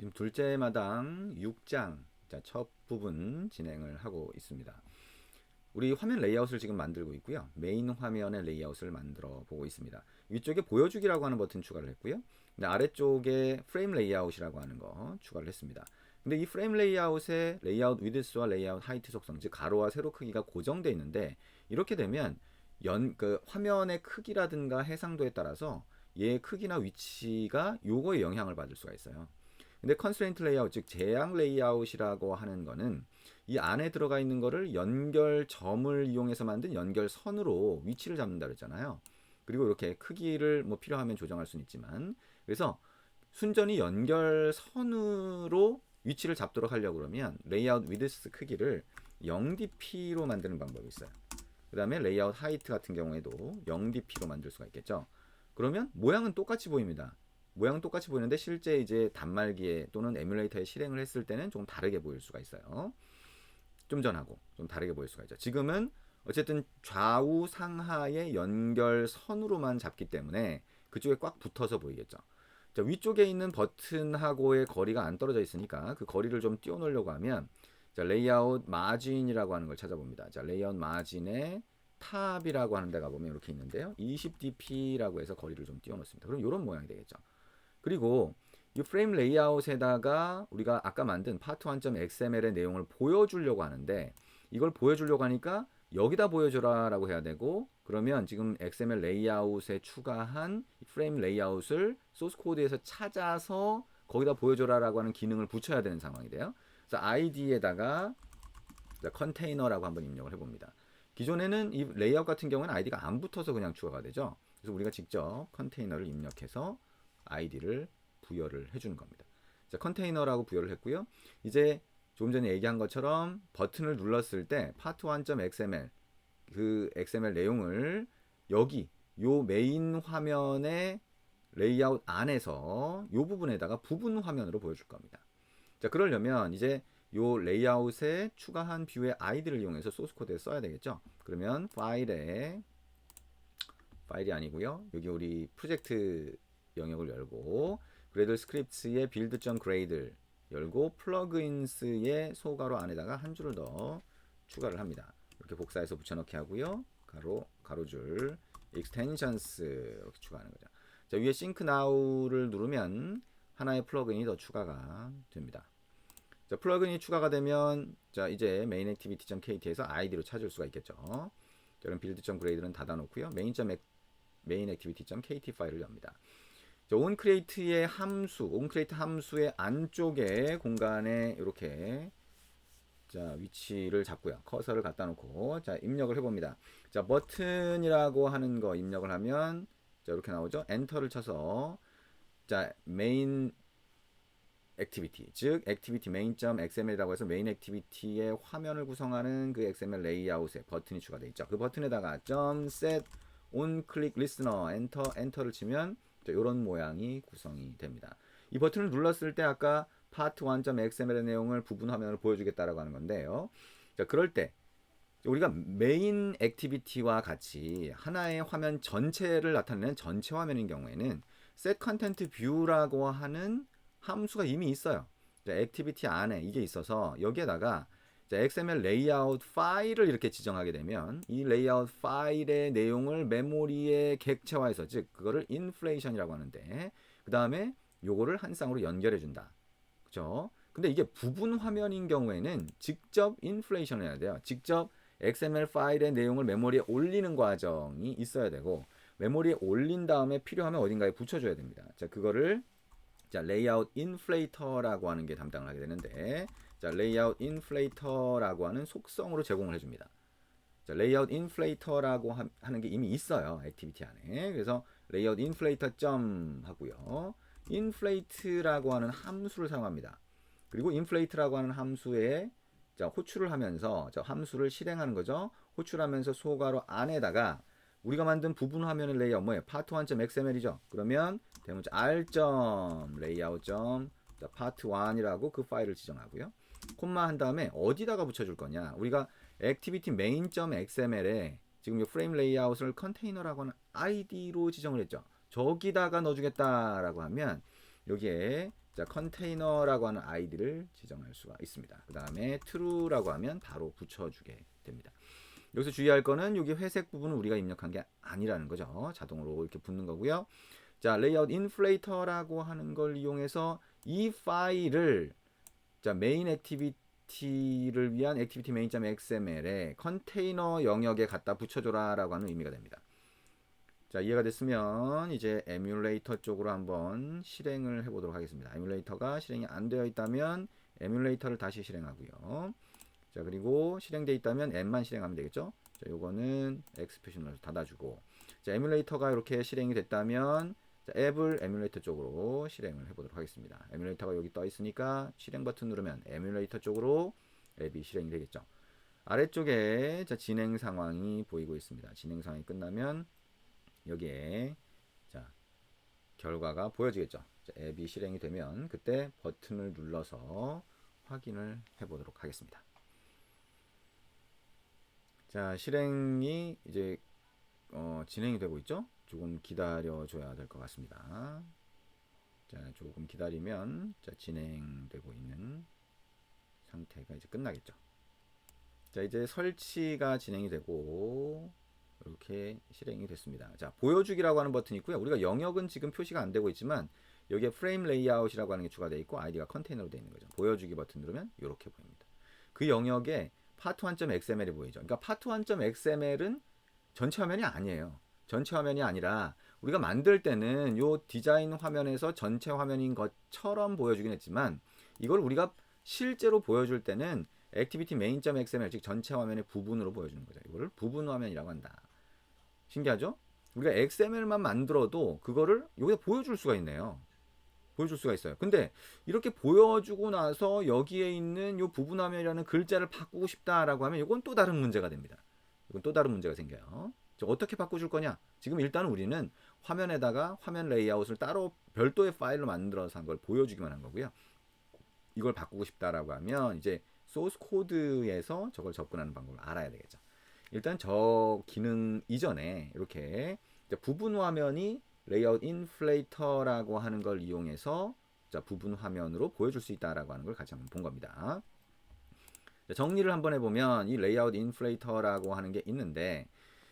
지금 둘째 마당 6장 첫 부분 진행을 하고 있습니다. 우리 화면 레이아웃을 지금 만들고 있고요. 메인 화면의 레이아웃을 만들어 보고 있습니다. 위쪽에 보여주기라고 하는 버튼 추가를 했고요. 근데 아래쪽에 프레임 레이아웃이라고 하는 거 추가를 했습니다. 근데 이 프레임 레이아웃의 레이아웃 위드스와 레이아웃 하이트 속성, 즉 가로와 세로 크기가 고정되어 있는데, 이렇게 되면 화면의 크기라든가 해상도에 따라서 얘의 크기나 위치가 요거에 영향을 받을 수가 있어요. 근데 컨스트레인트 레이아웃, 즉 제약 레이아웃이라고 하는 거는 이 안에 들어가 있는 거를 연결점을 이용해서 만든 연결선으로 위치를 잡는다 그랬잖아요. 그리고 이렇게 크기를 뭐 필요하면 조정할 수는 있지만, 그래서 순전히 연결선으로 위치를 잡도록 하려고 그러면 레이아웃 위드스 크기를 0dp로 만드는 방법이 있어요. 그 다음에 레이아웃 하이트 같은 경우에도 0dp로 만들 수가 있겠죠. 그러면 모양은 똑같이 보입니다. 모양은 똑같이 보이는데 실제 이제 단말기에 또는 에뮬레이터에 실행을 했을 때는 조금 다르게 보일 수가 있어요. 좀 전하고 좀 다르게 보일 수가 있죠. 지금은 어쨌든 좌우 상하의 연결선으로만 잡기 때문에 그쪽에 꽉 붙어서 보이겠죠. 자, 위쪽에 있는 버튼하고의 거리가 안 떨어져 있으니까 그 거리를 좀 띄워놓으려고 하면, 자, 레이아웃 마진이라고 하는 걸 찾아봅니다. 자, 레이아웃 마진에 탑이라고 하는 데가 보면 이렇게 있는데요. 20dp라고 해서 거리를 좀 띄워놓습니다. 그럼 이런 모양이 되겠죠. 그리고 이 프레임 레이아웃에다가 우리가 아까 만든 파트 1.xml의 내용을 보여주려고 하는데, 이걸 보여주려고 하니까 여기다 보여줘라 라고 해야 되고, 그러면 지금 XML 레이아웃에 추가한 프레임 레이아웃을 소스 코드에서 찾아서 거기다 보여줘라 라고 하는 기능을 붙여야 되는 상황이 돼요. 그래서 id에다가 컨테이너라고 한번 입력을 해봅니다. 기존에는 이 레이아웃 같은 경우는 id가 안 붙어서 그냥 추가가 되죠. 그래서 우리가 직접 컨테이너를 입력해서 id를 부여를 해주는 겁니다. 자, 컨테이너라고 부여를 했고요. 이제 조금 전에 얘기한 것처럼 버튼을 눌렀을 때 part 1.xml 그 XML 내용을 여기 요 메인 화면의 레이아웃 안에서 요 부분에다가 부분 화면으로 보여줄 겁니다. 자, 그러려면 이제 요 레이아웃에 추가한 뷰의 아이디를 이용해서 소스 코드에 써야 되겠죠. 그러면 파일이 아니고요. 여기 우리 프로젝트 영역을 열고 그래들 스크립트의 build.gradle 열고 플러그인스의 소가로 안에다가 한 줄을 더 추가를 합니다. 이렇게 복사해서 붙여넣기 하고요. 가로줄 extensions 이렇게 추가하는 거죠. 자, 위에 sync now를 누르면 하나의 플러그인이 더 추가가 됩니다. 자, 플러그인이 추가가 되면 자, 이제 mainActivity.kt에서 id로 찾을 수가 있겠죠. 자, 그럼 build.grade는 닫아놓고요. mainActivity.kt 파일을 엽니다. 자, onCreate의 onCreate 함수의 안쪽에 공간에 이렇게 자, 위치를 잡고요. 커서를 갖다 놓고 자, 입력을 해봅니다. 자, 버튼이라고 하는 거 입력을 하면 자, 이렇게 나오죠. 엔터를 쳐서 자, main activity, 즉 activity main.xml이라고 해서 main activity의 화면을 구성하는 그 XML 레이아웃에 버튼이 추가되어 있죠. 그 버튼에다가 .set on click listener 엔터를 치면 이런 모양이 구성이 됩니다. 이 버튼을 눌렀을 때 아까 part 1.xml의 내용을 부분 화면으로 보여주겠다라고 하는 건데요. 자, 그럴 때 우리가 메인 액티비티와 같이 하나의 화면 전체를 나타내는 전체 화면인 경우에는 set content view라고 하는 함수가 이미 있어요. 자, 액티비티 안에 이게 있어서 여기에다가 자, XML 레이아웃 파일을 이렇게 지정하게 되면 이 레이아웃 파일의 내용을 메모리에 객체화해서, 즉 그거를 인플레이션이라고 하는데, 그 다음에 요거를 한 쌍으로 연결해 준다. 그죠? 근데 이게 부분 화면인 경우에는 직접 인플레이션을 해야 돼요. 직접 XML 파일의 내용을 메모리에 올리는 과정이 있어야 되고, 메모리에 올린 다음에 필요하면 어딘가에 붙여줘야 됩니다. 자, 그거를 자, 레이아웃 인플레이터라고 하는 게 담당을 하게 되는데, 자, 레이아웃 인플레이터라고 하는 속성으로 제공을 해줍니다. 자, 레이아웃 인플레이터라고 하는 게 이미 있어요. 액티비티 안에. 그래서 레이아웃 인플레이터 점 하고요. 인플레이트라고 하는 함수를 사용합니다. 그리고 인플레이트라고 하는 함수에 자, 호출을 하면서 자, 함수를 실행하는 거죠. 호출하면서 소괄호 안에다가 우리가 만든 부분 화면의 레이아웃 뭐예요? part 1.xml이죠. 그러면 대문자 r.layout. part 1이라고 그 파일을 지정하고요. 콤마 한 다음에 어디다가 붙여줄 거냐? 우리가 activity main.xml에 지금 이 프레임 레이아웃을 컨테이너라고 하는 id로 지정을 했죠. 저기다가 넣어주겠다라고 하면 여기에 자, 컨테이너라고 하는 아이디를 지정할 수가 있습니다. 그 다음에 true라고 하면 바로 붙여주게 됩니다. 여기서 주의할 거는 여기 회색 부분은 우리가 입력한 게 아니라는 거죠. 자동으로 이렇게 붙는 거고요. 자, 레이아웃 인플레이터라고 하는 걸 이용해서 이 파일을 자, 메인 액티비티를 위한 액티비티 main.xml에 컨테이너 영역에 갖다 붙여줘라라고 하는 의미가 됩니다. 자, 이해가 됐으면 이제 에뮬레이터 쪽으로 한번 실행을 해보도록 하겠습니다. 에뮬레이터가 실행이 안 되어 있다면 에뮬레이터를 다시 실행하고요. 자, 그리고 실행되어 있다면 M만 실행하면 되겠죠. 자, 요거는 X 표시를 닫아주고, 자, 에뮬레이터가 이렇게 실행이 됐다면 자, 앱을 에뮬레이터 쪽으로 실행을 해보도록 하겠습니다. 에뮬레이터가 여기 떠 있으니까 실행 버튼 누르면 에뮬레이터 쪽으로 앱이 실행이 되겠죠. 아래쪽에 자, 진행 상황이 보이고 있습니다. 진행 상황이 끝나면 여기에 자, 결과가 보여지겠죠. 자, 앱이 실행이 되면 그때 버튼을 눌러서 확인을 해보도록 하겠습니다. 자, 실행이 이제 진행이 되고 있죠. 조금 기다려 줘야 될 것 같습니다. 자, 조금 기다리면 자, 진행되고 있는 상태가 이제 끝나겠죠. 자, 이제 설치가 진행이 되고 이렇게 실행이 됐습니다. 자, 보여주기라고 하는 버튼이 있고요. 우리가 영역은 지금 표시가 안 되고 있지만 여기에 프레임 레이아웃이라고 하는 게 추가되어 있고 아이디가 컨테이너로 되어 있는 거죠. 보여주기 버튼 누르면 이렇게 보입니다. 그 영역에 part1.xml이 보이죠. 그러니까 part1.xml은 전체 화면이 아니에요. 전체 화면이 아니라 우리가 만들 때는 요 디자인 화면에서 전체 화면인 것처럼 보여주긴 했지만 이걸 우리가 실제로 보여줄 때는 액티비티 main.xml 즉 전체 화면의 부분으로 보여주는 거죠. 이거를 부분 화면이라고 한다. 신기하죠? 우리가 XML만 만들어도 그거를 여기다 보여줄 수가 있네요. 보여줄 수가 있어요. 근데 이렇게 보여주고 나서 여기에 있는 요 부분 화면이라는 글자를 바꾸고 싶다라고 하면 이건 또 다른 문제가 됩니다. 이건 또 다른 문제가 생겨요. 어떻게 바꿔줄 거냐? 지금 일단 우리는 화면에다가 화면 레이아웃을 따로 별도의 파일로 만들어서 한 걸 보여주기만 한 거고요. 이걸 바꾸고 싶다라고 하면 이제 소스 코드에서 저걸 접근하는 방법을 알아야 되겠죠. 일단 저 기능 이전에 이렇게 부분 화면이 레이아웃 인플레이터라고 하는 걸 이용해서 자, 부분 화면으로 보여줄 수 있다라고 하는 걸 같이 한번 본 겁니다. 자, 정리를 한번 해보면 이 레이아웃 인플레이터라고 하는 게 있는데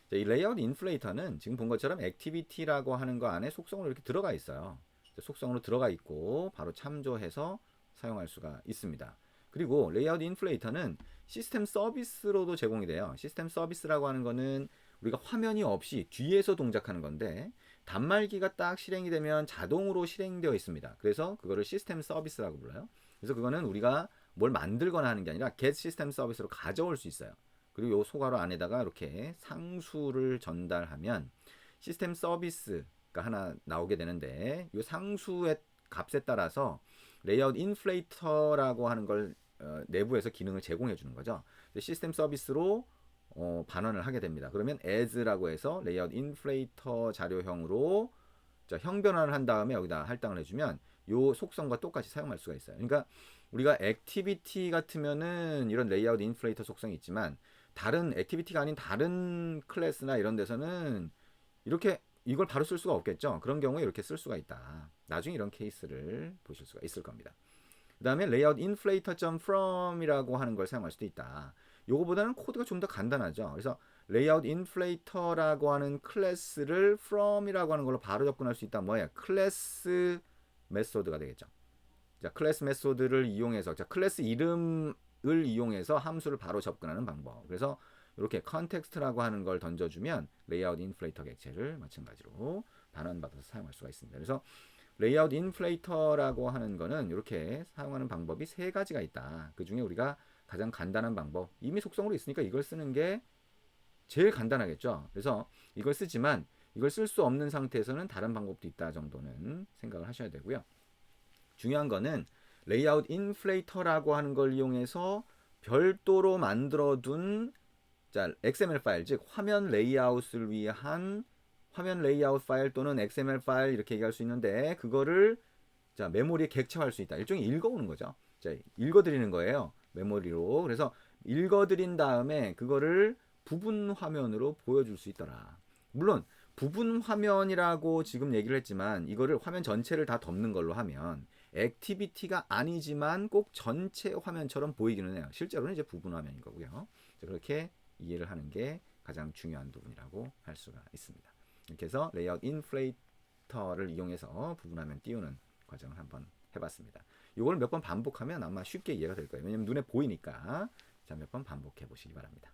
자, 이 레이아웃 인플레이터는 지금 본 것처럼 액티비티라고 하는 거 안에 속성으로 이렇게 들어가 있어요. 자, 속성으로 들어가 있고 바로 참조해서 사용할 수가 있습니다. 그리고 레이아웃 인플레이터는 시스템 서비스로도 제공이 돼요. 시스템 서비스라고 하는 거는 우리가 화면이 없이 뒤에서 동작하는 건데 단말기가 딱 실행이 되면 자동으로 실행되어 있습니다. 그래서 그거를 시스템 서비스라고 불러요. 그래서 그거는 우리가 뭘 만들거나 하는 게 아니라 get 시스템 서비스로 가져올 수 있어요. 그리고 요 소괄호 안에다가 이렇게 상수를 전달하면 시스템 서비스가 하나 나오게 되는데 요 상수의 값에 따라서 레이아웃 인플레이터라고 하는 걸 내부에서 기능을 제공해 주는 거죠. 시스템 서비스로 반환을 하게 됩니다. 그러면 as라고 해서 레이아웃 인플레이터 자료형으로 자, 형 변환을 한 다음에 여기다 할당을 해주면 요 속성과 똑같이 사용할 수가 있어요. 그러니까 우리가 액티비티 같으면은 이런 레이아웃 인플레이터 속성이 있지만 다른 액티비티가 아닌 다른 클래스나 이런 데서는 이렇게 이걸 바로 쓸 수가 없겠죠. 그런 경우에 이렇게 쓸 수가 있다. 나중에 이런 케이스를 보실 수가 있을 겁니다. 그 다음에 layout inflator.from이라고 하는 걸 사용할 수도 있다. 요거보다는 코드가 좀 더 간단하죠. 그래서 layout inflator라고 하는 클래스를 from이라고 하는 걸로 바로 접근할 수 있다. 뭐야? 클래스 메소드가 되겠죠. 자, 클래스 메소드를 이용해서 자, 클래스 이름을 이용해서 함수를 바로 접근하는 방법. 그래서 이렇게 컨텍스트라고 하는 걸 던져주면 레이아웃 인플레이터 객체를 마찬가지로 반환받아서 사용할 수가 있습니다. 그래서 레이아웃 인플레이터라고 하는 거는 이렇게 사용하는 방법이 세 가지가 있다. 그 중에 우리가 가장 간단한 방법, 이미 속성으로 있으니까 이걸 쓰는 게 제일 간단하겠죠. 그래서 이걸 쓰지만 이걸 쓸 수 없는 상태에서는 다른 방법도 있다 정도는 생각을 하셔야 되고요. 중요한 거는 레이아웃 인플레이터라고 하는 걸 이용해서 별도로 만들어둔 자, XML 파일, 즉 화면 레이아웃을 위한 화면 레이아웃 파일 또는 XML 파일 이렇게 얘기할 수 있는데 그거를 자, 메모리에 객체화할 수 있다. 일종의 읽어오는 거죠. 자, 읽어드리는 거예요. 메모리로. 그래서 읽어드린 다음에 그거를 부분 화면으로 보여줄 수 있더라. 물론 부분 화면이라고 지금 얘기를 했지만 이거를 화면 전체를 다 덮는 걸로 하면 액티비티가 아니지만 꼭 전체 화면처럼 보이기는 해요. 실제로는 이제 부분 화면인 거고요. 그렇게 이해를 하는 게 가장 중요한 부분이라고 할 수가 있습니다. 이렇게 해서 레이아웃 인플레이터를 이용해서 부분 화면 띄우는 과정을 한번 해봤습니다. 이걸 몇 번 반복하면 아마 쉽게 이해가 될 거예요. 왜냐면 눈에 보이니까. 자, 몇 번 반복해 보시기 바랍니다.